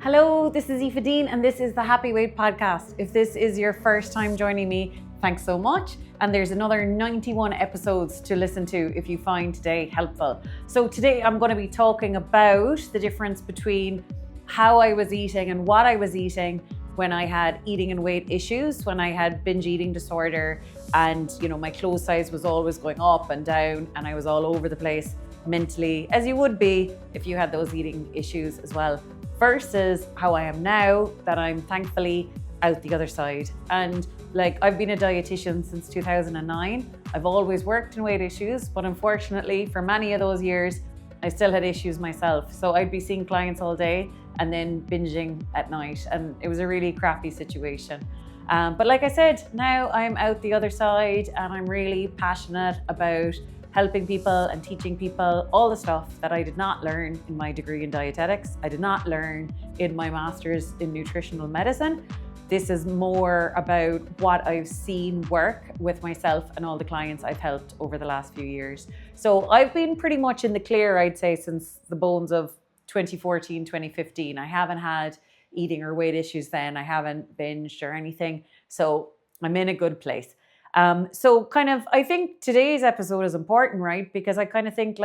Hello, this is Aoife Deane and this is the Happy Weight Podcast. If this is your first time joining me, thanks so much. And there's another 91 episodes to listen to if you find today helpful. So today I'm going to be talking about the difference between how I was eating and what I was eating when I had eating and weight issues, when I had binge eating disorder and, my clothes size was always going up and down and I was all over the place mentally, as you would be if you had those eating issues as well, versus how I am now that I'm thankfully out the other side. And I've been a dietitian since 2009. I've always worked in weight issues, but unfortunately for many of those years, I still had issues myself. So I'd be seeing clients all day and then binging at night. And it was a really crappy situation. But like I said, now I'm out the other side and I'm really passionate about helping people and teaching people all the stuff that I did not learn in my degree in dietetics. I did not learn in my master's in nutritional medicine. This is more about what I've seen work with myself and all the clients I've helped over the last few years. So I've been pretty much in the clear, I'd say, since the bones of 2014, 2015. I haven't had eating or weight issues then. I haven't binged or anything. So I'm in a good place. I think today's episode is important, right? Because I kind of think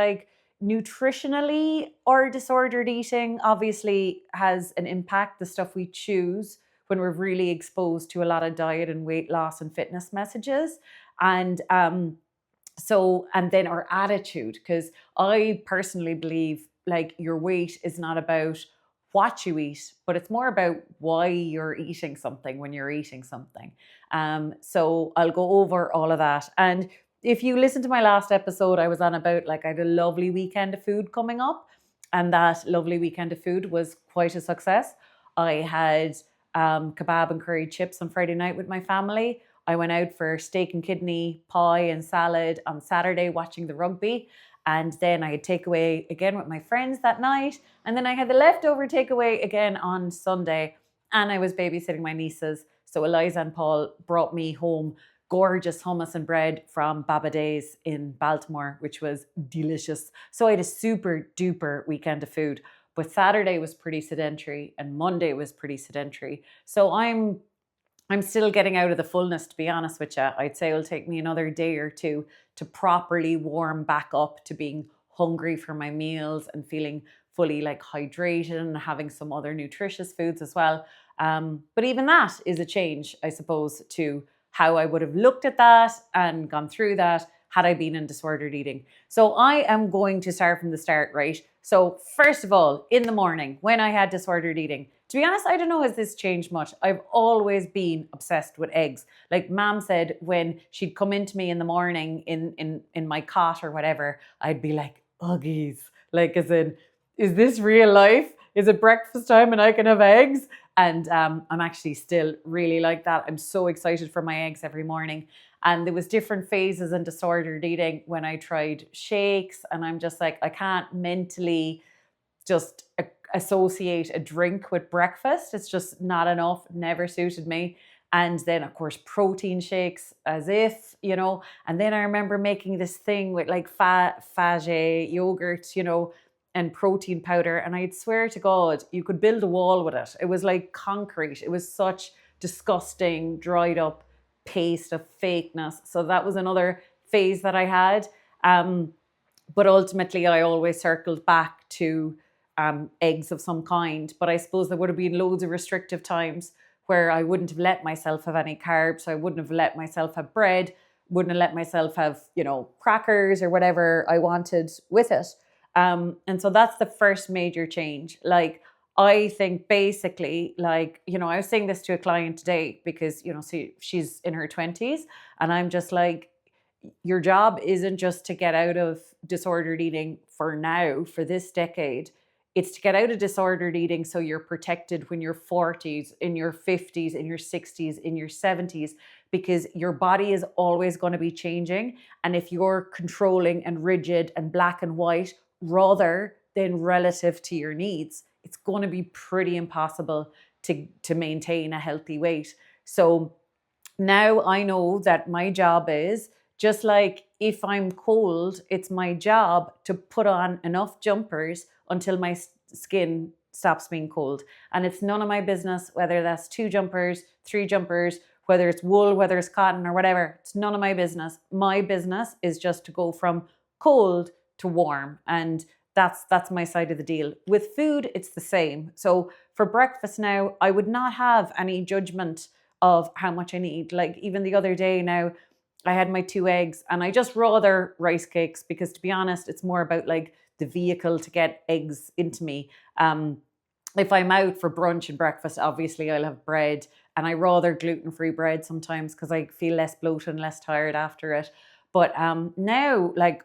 nutritionally or disordered eating obviously has an impact, the stuff we choose when we're really exposed to a lot of diet and weight loss and fitness messages. And then our attitude, because I personally believe your weight is not about what you eat, but it's more about why you're eating something when you're eating something. So I'll go over all of that. And if you listen to my last episode, I was on about I had a lovely weekend of food coming up, and that lovely weekend of food was quite a success. I had kebab and curry chips on Friday night with my family. I went out for steak and kidney pie and salad on Saturday watching the rugby. And then I had takeaway again with my friends that night. And then I had the leftover takeaway again on Sunday. And I was babysitting my nieces. So Eliza and Paul brought me home gorgeous hummus and bread from Baba Days in Baltimore, which was delicious. So I had a super duper weekend of food. But Saturday was pretty sedentary and Monday was pretty sedentary. So I'm still getting out of the fullness, to be honest with you. I'd say it'll take me another day or two to properly warm back up to being hungry for my meals and feeling fully hydrated and having some other nutritious foods as well. But even that is a change, I suppose, to how I would have looked at that and gone through that had I been in disordered eating. So I am going to start from the start, right? So first of all, in the morning, when I had disordered eating, to be honest, I don't know, has this changed much? I've always been obsessed with eggs. Like Mom said, when she'd come into me in the morning in my cot or whatever, I'd be like, Uggies. As in, is this real life? Is it breakfast time and I can have eggs? And I'm actually still really like that. I'm so excited for my eggs every morning. And there was different phases in disordered eating when I tried shakes. And I'm just I can't mentally just associate a drink with breakfast. It's just not enough, never suited me. And then of course protein shakes, as if, and then I remember making this thing with Fage yogurt, and protein powder. And I'd swear to God, you could build a wall with it. It was like concrete. It was such disgusting, dried up paste of fakeness. So that was another phase that I had. But ultimately I always circled back to eggs of some kind. But I suppose there would have been loads of restrictive times where I wouldn't have let myself have any carbs. I wouldn't have let myself have bread, wouldn't have let myself have, crackers or whatever I wanted with it. And so that's the first major change. I think basically, I was saying this to a client today because, she's in her 20s and I'm just your job isn't just to get out of disordered eating for now, for this decade. It's to get out of disordered eating so you're protected when you're 40s, in your 50s, in your 60s, in your 70s, because your body is always going to be changing. And if you're controlling and rigid and black and white rather than relative to your needs, it's going to be pretty impossible to maintain a healthy weight. So now I know that my job is, just like if I'm cold, it's my job to put on enough jumpers until my skin stops being cold. And it's none of my business whether that's 2 jumpers, 3 jumpers, whether it's wool, whether it's cotton or whatever. It's none of my business. My business is just to go from cold to warm. And that's my side of the deal. With food, it's the same. So for breakfast now, I would not have any judgment of how much I need. Like even the other day now, I had my 2 eggs and I just rather rice cakes because, to be honest, it's more about like the vehicle to get eggs into me. If I'm out for brunch and breakfast, obviously I'll have bread, and I rather gluten-free bread sometimes because I feel less bloated and less tired after it. But now, like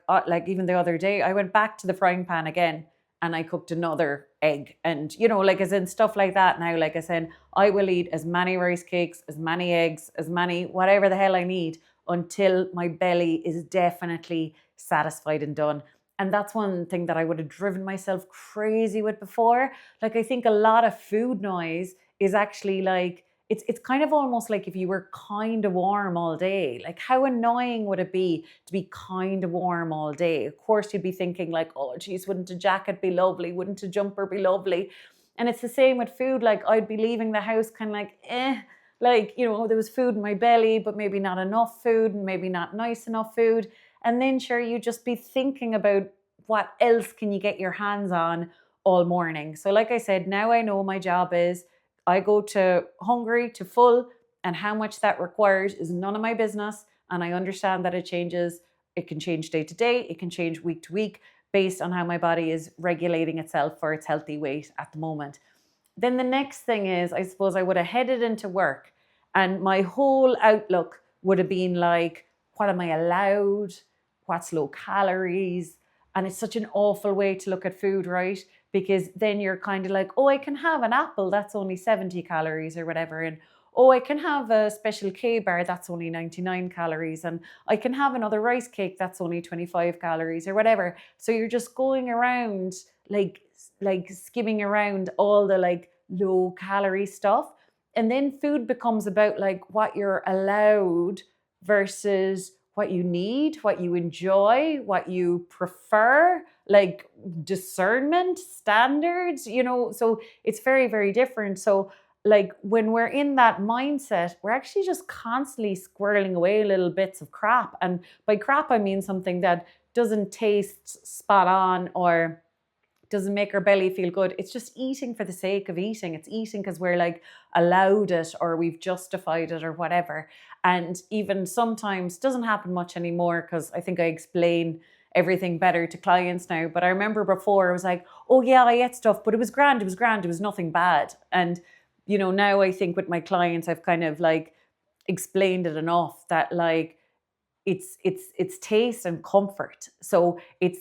even the other day, I went back to the frying pan again and I cooked another egg. And, you know, like as in stuff like that now, like I said, I will eat as many rice cakes, as many eggs, as many, whatever the hell I need until my belly is definitely satisfied and done. And that's one thing that I would have driven myself crazy with before. Like I think a lot of food noise is actually like, it's kind of almost like if you were kind of warm all day. Like how annoying would it be to be kind of warm all day? Of course you'd be thinking like, oh geez, wouldn't a jacket be lovely? Wouldn't a jumper be lovely? And it's the same with food. Like I'd be leaving the house kind of like, like, you know, there was food in my belly, but maybe not enough food and maybe not nice enough food. And then sure, you just be thinking about what else can you get your hands on all morning. So like I said, now I know my job is I go to hungry to full, and how much that requires is none of my business. And I understand that it changes. It can change day to day. It can change week to week based on how my body is regulating itself for its healthy weight at the moment. Then the next thing is, I suppose I would have headed into work and my whole outlook would have been like, what am I allowed? What's low calories? And it's such an awful way to look at food, right? Because then you're kind of like, oh, I can have an apple, that's only 70 calories or whatever. And oh, I can have a special K bar, that's only 99 calories. And I can have another rice cake, that's only 25 calories or whatever. So you're just going around like skimming around all the like low calorie stuff. And then food becomes about like what you're allowed versus what you need, what you enjoy, what you prefer, like discernment, standards, you know, so it's very, very different. So like when we're in that mindset, we're actually just constantly squirreling away little bits of crap. And by crap, I mean something that doesn't taste spot on or doesn't make our belly feel good. It's just eating for the sake of eating. It's eating because we're like allowed it or we've justified it or whatever. And even sometimes doesn't happen much anymore because I think I explain everything better to clients now. But I remember before I was like, oh yeah, I ate stuff, but it was grand, it was grand, it was nothing bad. And you know, now I think with my clients, I've kind of like explained it enough that like it's taste and comfort. So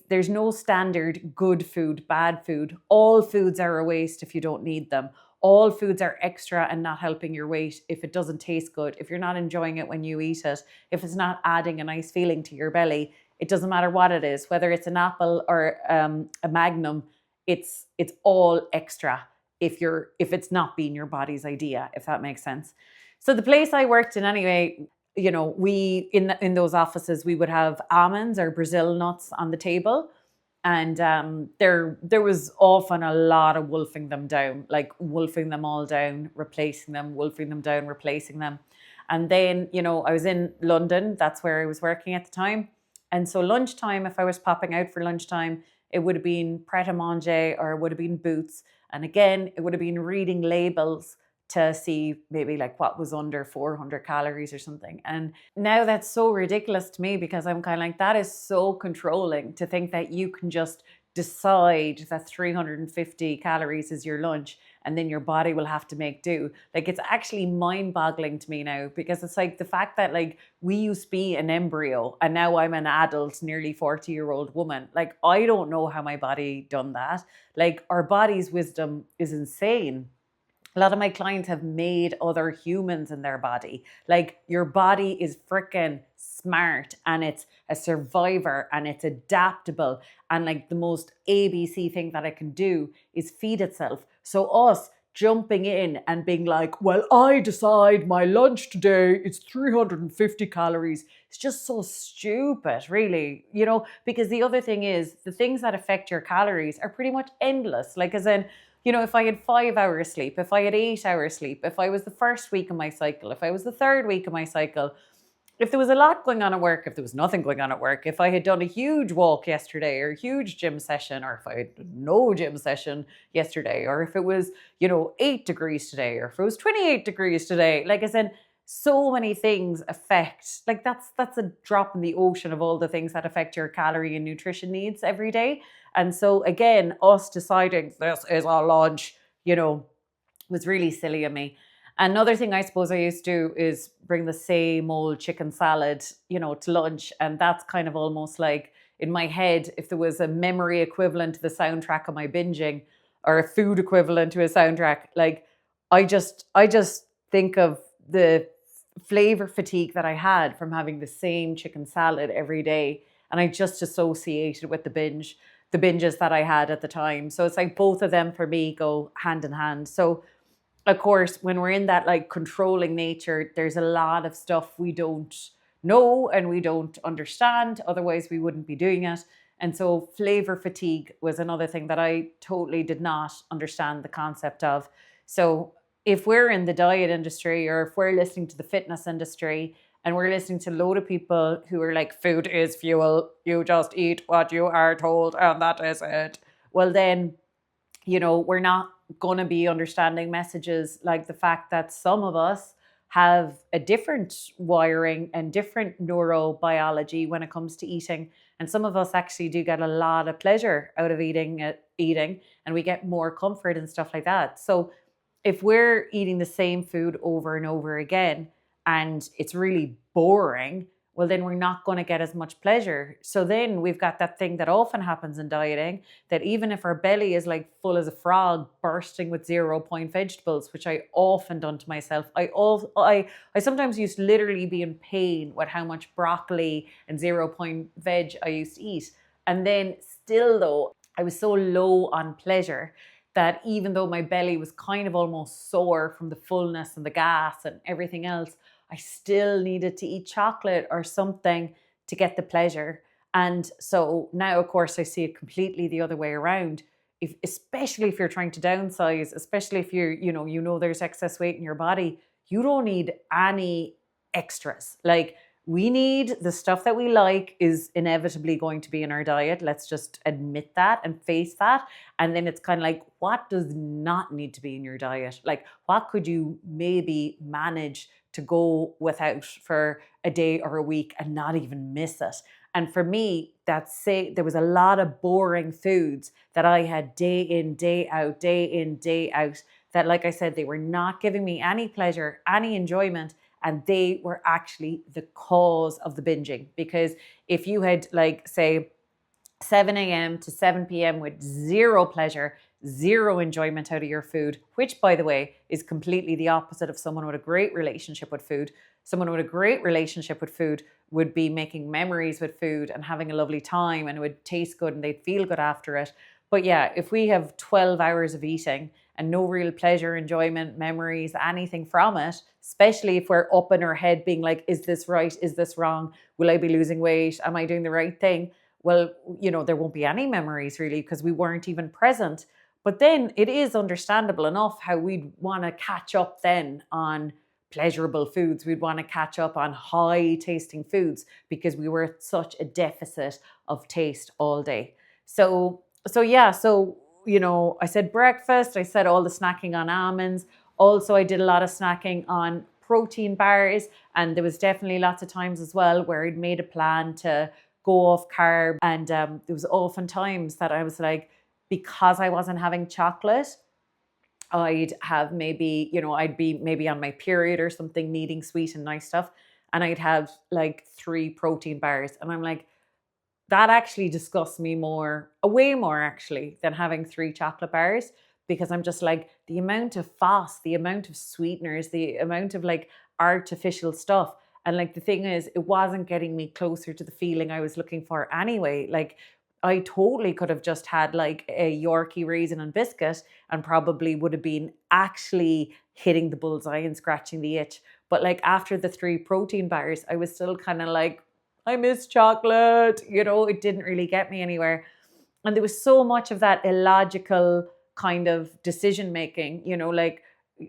there's no standard good food, bad food. All foods are a waste if you don't need them. All foods are extra and not helping your weight if it doesn't taste good, if you're not enjoying it when you eat it, if it's not adding a nice feeling to your belly. It doesn't matter what it is, whether it's an apple or a Magnum. It's all extra if it's not being your body's idea, if that makes sense. So the place I worked in anyway, you know, we in those offices we would have almonds or Brazil nuts on the table, and there was often a lot of wolfing them down, like wolfing them all down, replacing them, wolfing them down, replacing them. And then, you know, I was in London, that's where I was working at the time, and so lunchtime, if I was popping out for lunchtime, it would have been Pret a Manger or it would have been Boots, and again it would have been reading labels to see maybe like what was under 400 calories or something. And now that's so ridiculous to me because I'm kind of like, that is so controlling to think that you can just decide that 350 calories is your lunch and then your body will have to make do. Like it's actually mind-boggling to me now because it's like the fact that like we used to be an embryo and now I'm an adult, nearly 40-year-old woman. Like I don't know how my body done that. Like our body's wisdom is insane. A lot of my clients have made other humans in their body. Like your body is freaking smart and it's a survivor and it's adaptable. And like the most ABC thing that it can do is feed itself. So us jumping in and being like, well, I decide my lunch today, it's 350 calories. It's just so stupid, really, you know, because the other thing is the things that affect your calories are pretty much endless. Like as in, if I had 5 hours sleep, if I had 8 hours sleep, if I was the first week of my cycle, if I was the third week of my cycle, if there was a lot going on at work, if there was nothing going on at work, if I had done a huge walk yesterday or a huge gym session, or if I had no gym session yesterday, or if it was, 8 degrees today, or if it was 28 degrees today, like I said, so many things affect, like that's a drop in the ocean of all the things that affect your calorie and nutrition needs every day. And so again, us deciding this is our lunch, was really silly of me. Another thing I suppose I used to do is bring the same old chicken salad, to lunch. And that's kind of almost like in my head, if there was a memory equivalent to the soundtrack of my binging, or a food equivalent to a soundtrack, like I just think of the flavor fatigue that I had from having the same chicken salad every day. And I just associated with the binges that I had at the time. So it's like both of them for me go hand in hand. So of course, when we're in that like controlling nature, there's a lot of stuff we don't know and we don't understand. Otherwise, we wouldn't be doing it. And so, flavor fatigue was another thing that I totally did not understand the concept of. So, if we're in the diet industry, or if we're listening to the fitness industry, and we're listening to a load of people who are like, food is fuel, you just eat what you are told, and that is it. Well, then, we're not going to be understanding messages like the fact that some of us have a different wiring and different neurobiology when it comes to eating. And some of us actually do get a lot of pleasure out of eating, and we get more comfort and stuff like that. So if we're eating the same food over and over again and it's really boring, well, then we're not going to get as much pleasure. So then we've got that thing that often happens in dieting, that even if our belly is like full as a frog bursting with 0 point vegetables, which I often done to myself, I sometimes used to literally be in pain with how much broccoli and 0 point veg I used to eat. And then still though, I was so low on pleasure that even though my belly was kind of almost sore from the fullness and the gas and everything else, I still needed to eat chocolate or something to get the pleasure. And so now, of course, I see it completely the other way around. Especially if you're trying to downsize, especially if you're, there's excess weight in your body, you don't need any extras. Like, we need the stuff that we like is inevitably going to be in our diet. Let's just admit that and face that. And then it's kind of like, what does not need to be in your diet? Like, what could you maybe manage to go without for a day or a week and not even miss it? And for me, there was a lot of boring foods that I had day in, day out, that, like I said, they were not giving me any pleasure, any enjoyment. And they were actually the cause of the binging. Because if you had, like, say, 7 a.m. to 7 p.m. with zero pleasure, zero enjoyment out of your food, which, by the way, is completely the opposite of someone with a great relationship with food. Someone with a great relationship with food would be making memories with food and having a lovely time, and it would taste good and they'd feel good after it. But yeah, if we have 12 hours of eating and no real pleasure, enjoyment, memories, anything from it, especially if we're up in our head being like, is this right? Is this wrong? Will I be losing weight? Am I doing the right thing? Well, there won't be any memories really, because we weren't even present. But then it is understandable enough how we'd want to catch up then on pleasurable foods. We'd want to catch up on high tasting foods because we were at such a deficit of taste all day. So yeah, I said breakfast, I said all the snacking on almonds. Also, I did a lot of snacking on protein bars, and there was definitely lots of times as well where I'd made a plan to go off carb. And there was often times that I was like, because I wasn't having chocolate, I'd have maybe, I'd be maybe on my period or something, needing sweet and nice stuff. And I'd have like 3 protein bars. And I'm like, that actually disgusts me way more actually, than having 3 chocolate bars, because I'm just like, the amount of fast, the amount of sweeteners, the amount of like artificial stuff. And like, the thing is, it wasn't getting me closer to the feeling I was looking for anyway. Like, I totally could have just had like a Yorkie raisin and biscuit and probably would have been actually hitting the bullseye and scratching the itch. But like, after the 3 protein bars, I was still kind of like, I miss chocolate. It didn't really get me anywhere. And there was so much of that illogical kind of decision making, you know, like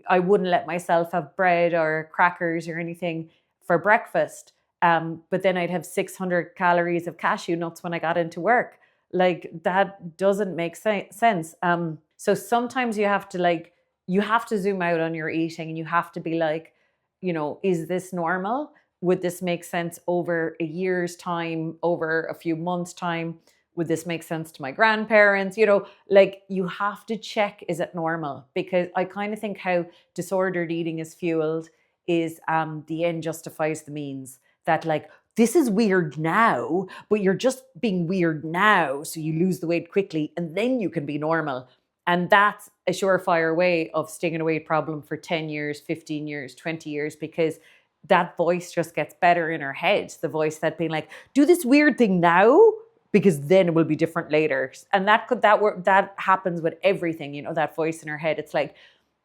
I wouldn't let myself have bread or crackers or anything for breakfast. But then I'd have 600 calories of cashew nuts when I got into work. Like that doesn't make sense. So sometimes you have to zoom out on your eating, and you have to be like, you know, is this normal? Would this make sense over a year's time, over a few months' time? Would this make sense to my grandparents? You know, like you have to check, is it normal? Because I kind of think how disordered eating is fueled is the end justifies the means. That like, this is weird now, but you're just being weird now, so you lose the weight quickly and then you can be normal. And that's a surefire way of staying in a weight problem for 10 years, 15 years, 20 years, because that voice just gets better in our head. The voice that being like, do this weird thing now, because then it will be different later. And that happens with everything, you know, that voice in our head. It's like,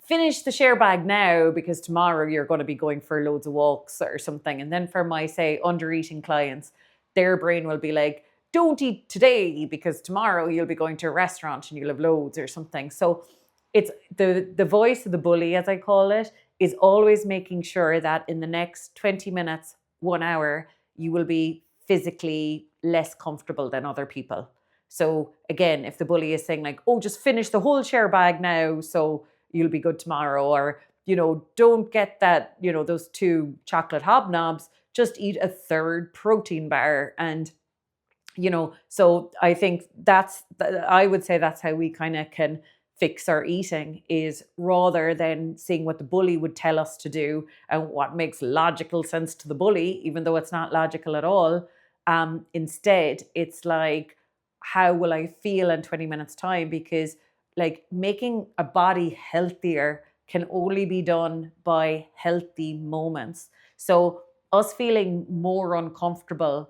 finish the share bag now because tomorrow you're going to be going for loads of walks or something. And then for my, say, under-eating clients, their brain will be like, don't eat today because tomorrow you'll be going to a restaurant and you'll have loads or something. So it's the voice of the bully, as I call it, is always making sure that in the next 20 minutes, 1 hour, you will be physically less comfortable than other people. So again, if the bully is saying like, oh, just finish the whole share bag now, so you'll be good tomorrow, or, you know, don't get that, you know, those 2 chocolate hobnobs, just eat a 3rd protein bar. And, you know, so I think I would say that's how we kind of can fix our eating, is rather than seeing what the bully would tell us to do and what makes logical sense to the bully, even though it's not logical at all. Instead, it's like, how will I feel in 20 minutes time? Because like making a body healthier can only be done by healthy moments. So us feeling more uncomfortable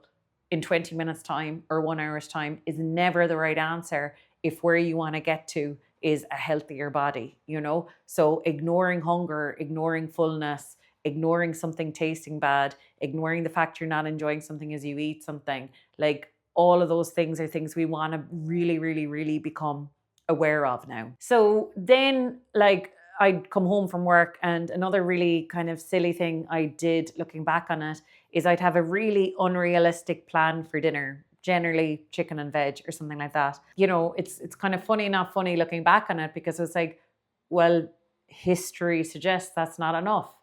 in 20 minutes time or 1 hour's time is never the right answer if where you want to get to is a healthier body, you know? So ignoring hunger, ignoring fullness, ignoring something tasting bad, ignoring the fact you're not enjoying something as you eat something, like all of those things are things we want to really, really, really become aware of now. So then like I'd come home from work, and another really kind of silly thing I did looking back on it is I'd have a really unrealistic plan for dinner, generally chicken and veg or something like that. You know, it's kind of funny, not funny looking back on it, because it's like, well, history suggests that's not enough.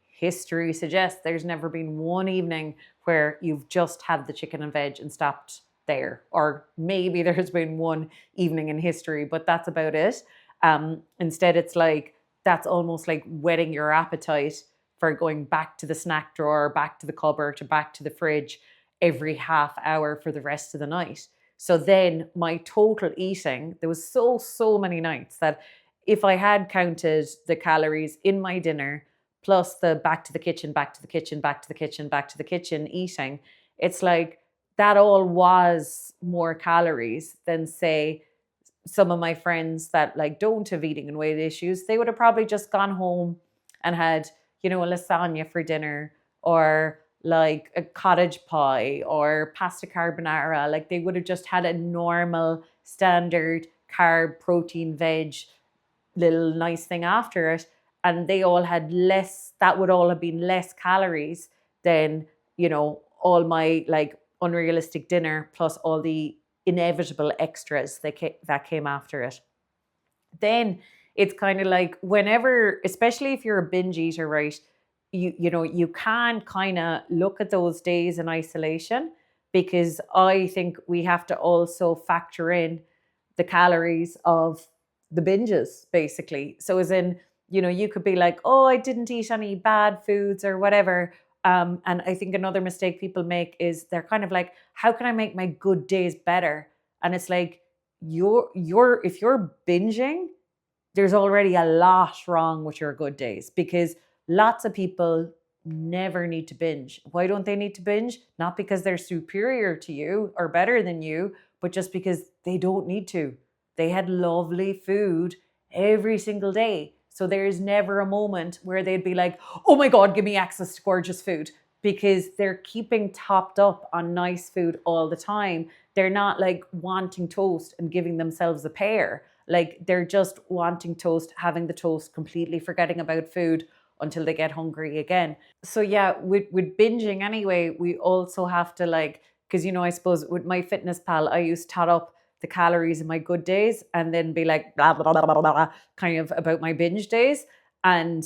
History suggests there's never been one evening where you've just had the chicken and veg and stopped there. Or maybe there's been one evening in history, but that's about it. Instead, it's like, that's almost like whetting your appetite for going back to the snack drawer, back to the cupboard, or back to the fridge every half hour for the rest of the night. So then my total eating, there was so many nights that if I had counted the calories in my dinner, plus the back to the kitchen, back to the kitchen, back to the kitchen, back to the kitchen eating, it's like that all was more calories than, say, some of my friends that like don't have eating and weight issues. They would have probably just gone home and had, you know, a lasagna for dinner, or like a cottage pie or pasta carbonara. Like they would have just had a normal standard carb, protein, veg little nice thing after it. And they all had less, that would all have been less calories than, you know, all my like unrealistic dinner plus all the inevitable extras that came after it. Then it's kind of like whenever, especially if you're a binge eater, right, you know, you can kind of look at those days in isolation, because I think we have to also factor in the calories of the binges, basically. So as in, you know, you could be like, oh, I didn't eat any bad foods or whatever. And I think another mistake people make is they're kind of like, how can I make my good days better? And it's like, if you're binging, there's already a lot wrong with your good days, because lots of people never need to binge. Why don't they need to binge? Not because they're superior to you or better than you, but just because they don't need to. They had lovely food every single day. So there's never a moment where they'd be like, oh my God, give me access to gorgeous food, because they're keeping topped up on nice food all the time. They're not like wanting toast and giving themselves a pear. Like they're just wanting toast, having the toast, completely forgetting about food until they get hungry again. So yeah, with binging anyway, we also have to like, because I suppose with my fitness pal, I used to tot up the calories in my good days and then be like blah blah blah blah blah kind of about my binge days. And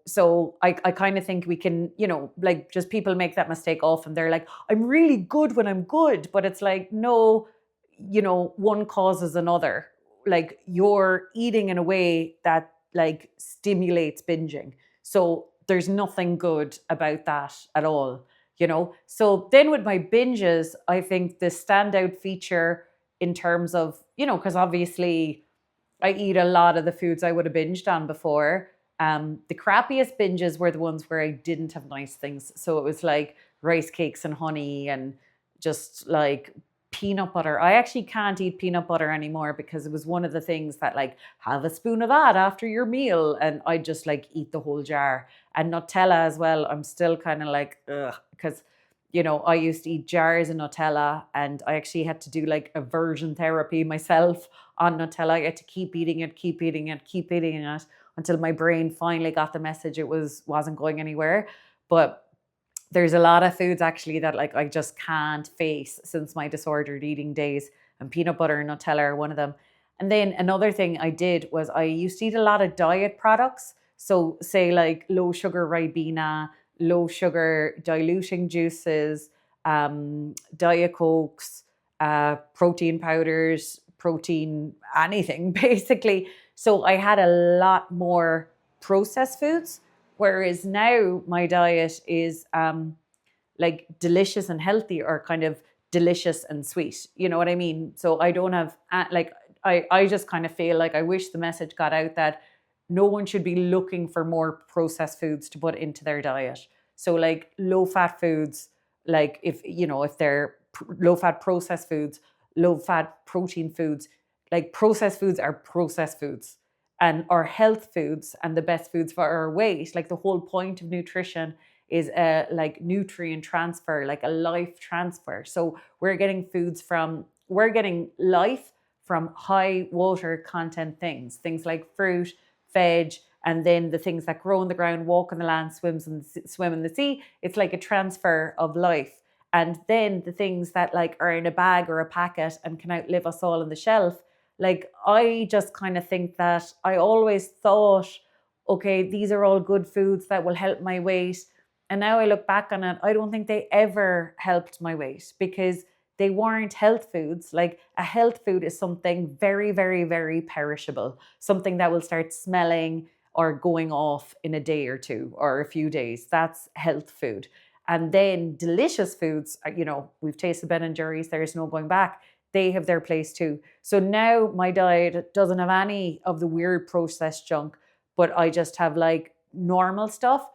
so I kind of think we can, like, just people make that mistake often. They're like, I'm really good when I'm good, but it's like, no, one causes another. Like you're eating in a way that like stimulates binging. So there's nothing good about that at all. So then with my binges, I think the standout feature in terms of, because obviously I eat a lot of the foods I would have binged on before. The crappiest binges were the ones where I didn't have nice things. So it was like rice cakes and honey and just like peanut butter. I actually can't eat peanut butter anymore because it was one of the things that like, have a spoon of that after your meal. And I just like eat the whole jar. And Nutella as well. I'm still kind of like, ugh, because I used to eat jars of Nutella and I actually had to do like aversion therapy myself on Nutella. I had to keep eating it, keep eating it, keep eating it until my brain finally got the message it wasn't going anywhere. But there's a lot of foods actually that like I just can't face since my disordered eating days, and peanut butter and Nutella are one of them. And then another thing I did was I used to eat a lot of diet products. So say like low sugar Ribena, low sugar diluting juices, Diet Cokes, protein powders, protein anything basically. So I had a lot more processed foods, whereas now my diet is like delicious and healthy, or kind of delicious and sweet. You know what I mean? So I don't have like I just kind of feel like I wish the message got out that no one should be looking for more processed foods to put into their diet. So like low fat foods, like if they're low fat processed foods, low fat protein foods, like processed foods are processed foods, and our health foods and the best foods for our weight. Like the whole point of nutrition is a like nutrient transfer, like a life transfer. So we're getting life from high water content things like fruit, veg, and then the things that grow in the ground, walk on the land, swim in the sea. It's like a transfer of life. And then the things that like are in a bag or a packet and can outlive us all on the shelf. Like I just kind of think that I always thought, okay, these are all good foods that will help my weight. And now I look back on it, I don't think they ever helped my weight because they weren't health foods. Like a health food is something very, very, very perishable, something that will start smelling or going off in a day or two or a few days. That's health food. And then delicious foods, we've tasted Ben and Jerry's, there's no going back. They have their place too. So now my diet doesn't have any of the weird processed junk, but I just have like normal stuff,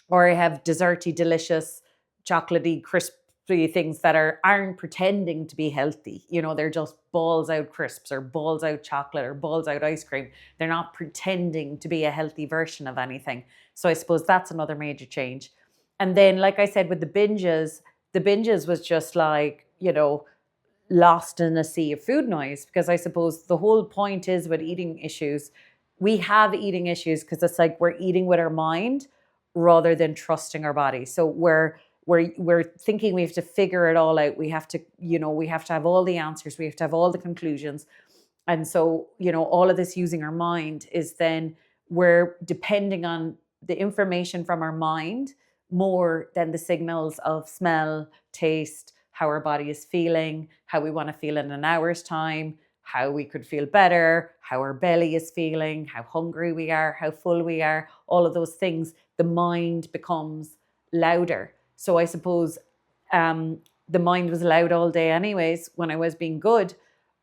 or I have desserty, delicious, chocolatey, crispy things that aren't pretending to be healthy. They're just balls out crisps or balls out chocolate or balls out ice cream. They're not pretending to be a healthy version of anything. So I suppose that's another major change. And then, like I said, with the binges was just like, lost in a sea of food noise, because I suppose the whole point is with eating issues, we have eating issues because it's like we're eating with our mind rather than trusting our body. So we're thinking we have to figure it all out. We have to, we have to have all the answers. We have to have all the conclusions. And so, all of this using our mind is then we're depending on the information from our mind more than the signals of smell, taste, how our body is feeling, how we want to feel in an hour's time, how we could feel better, how our belly is feeling, how hungry we are, how full we are, all of those things. The mind becomes louder. So I suppose the mind was loud all day anyways when I was being good,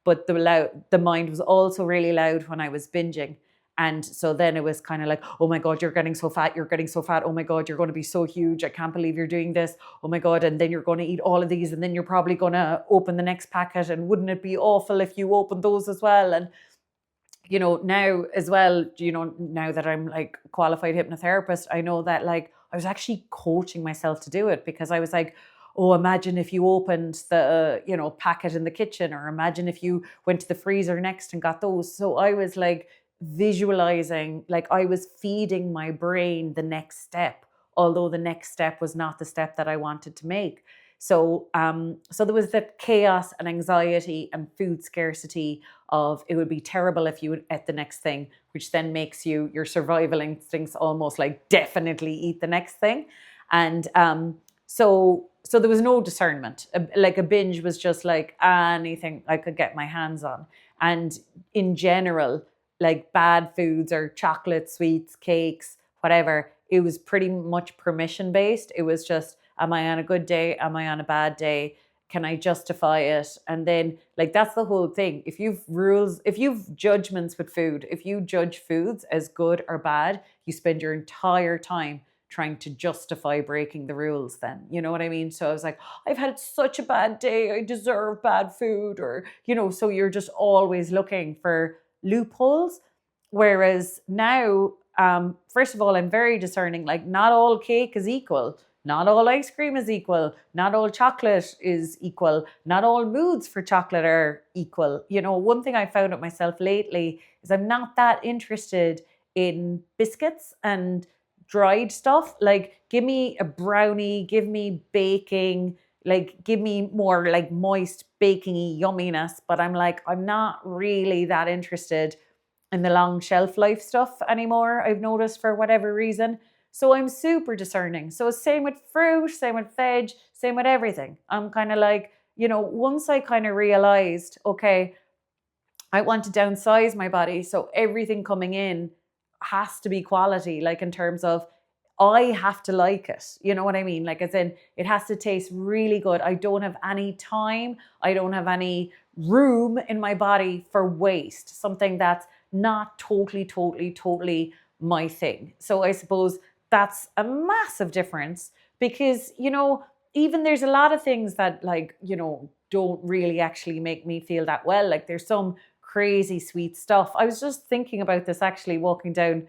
but the mind was also really loud when I was binging. And so then it was kind of like, oh my God, you're getting so fat. You're getting so fat. Oh my God, you're going to be so huge. I can't believe you're doing this. Oh my God. And then you're going to eat all of these. And then you're probably going to open the next packet. And wouldn't it be awful if you opened those as well? And, now as well, now that I'm like qualified hypnotherapist, I know that like I was actually coaching myself to do it, because I was like, oh, imagine if you opened the, packet in the kitchen, or imagine if you went to the freezer next and got those. So I was like visualizing, like I was feeding my brain the next step, although the next step was not the step that I wanted to make. So so there was that chaos and anxiety and food scarcity of it would be terrible if you would ate the next thing, which then makes your survival instincts almost like definitely eat the next thing. And so there was no discernment. Like a binge was just like anything I could get my hands on. And in general, like bad foods or chocolate, sweets, cakes, whatever, it was pretty much permission based. It was just, am I on a good day? Am I on a bad day? Can I justify it? And then, like, that's the whole thing. If you've rules, if you've judgments with food, if you judge foods as good or bad, you spend your entire time trying to justify breaking the rules then. You know what I mean? So I was like, I've had such a bad day, I deserve bad food, or, so you're just always looking for loopholes. Whereas now, first of all, I'm very discerning, like not all cake is equal. Not all ice cream is equal. Not all chocolate is equal. Not all moods for chocolate are equal. One thing I found out myself lately is I'm not that interested in biscuits and dried stuff. Like, give me a brownie, give me baking, like give me more like moist baking-y yumminess. But I'm not really that interested in the long shelf life stuff anymore, I've noticed, for whatever reason. So I'm super discerning. So same with fruit, same with veg, same with everything. I'm kind of like, once I kind of realized, okay, I want to downsize my body. So everything coming in has to be quality, like in terms of I have to like it. You know what I mean? Like, as in, it has to taste really good. I don't have any time. I don't have any room in my body for waste, something that's not totally my thing. So I suppose that's a massive difference, because, even there's a lot of things that, like, don't really actually make me feel that well. Like, there's some crazy sweet stuff. I was just thinking about this actually walking down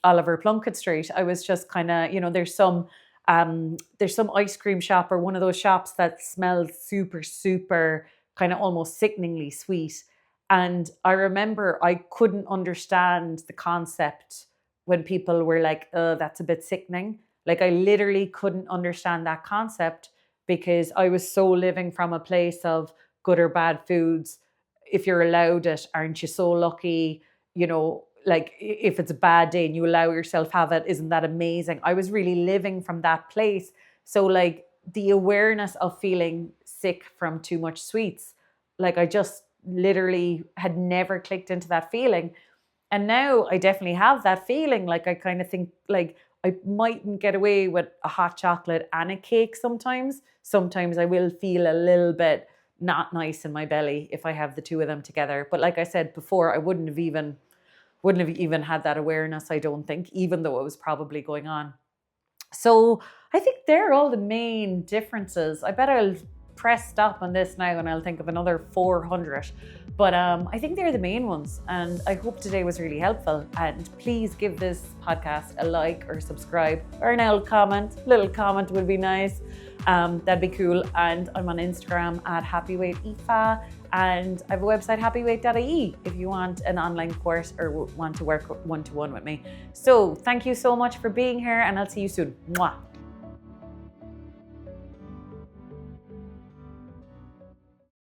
Oliver Plunkett Street. I was just kind of, there's some ice cream shop, or one of those shops that smells super kind of almost sickeningly sweet. And I remember I couldn't understand the concept when people were like, oh, that's a bit sickening. Like, I literally couldn't understand that concept, because I was so living from a place of good or bad foods. If you're allowed it, aren't you so lucky? Like, if it's a bad day and you allow yourself have it, isn't that amazing? I was really living from that place. So, like, the awareness of feeling sick from too much sweets, like, I just literally had never clicked into that feeling. And now I definitely have that feeling. Like, I kind of think, like, I mightn't get away with a hot chocolate and a cake sometimes. Sometimes I will feel a little bit not nice in my belly if I have the two of them together. But like I said before, I wouldn't have even had that awareness, I don't think, even though it was probably going on. So I think they're all the main differences. I bet I'll press stop on this now and I'll think of another 400. But I think they're the main ones. And I hope today was really helpful. And please give this podcast a like or subscribe, or an old comment. Little comment would be nice. That'd be cool. And I'm on Instagram at happyweightaoife. And I have a website, happyweight.ie, if you want an online course or want to work one-to-one with me. So thank you so much for being here, and I'll see you soon. Mwah.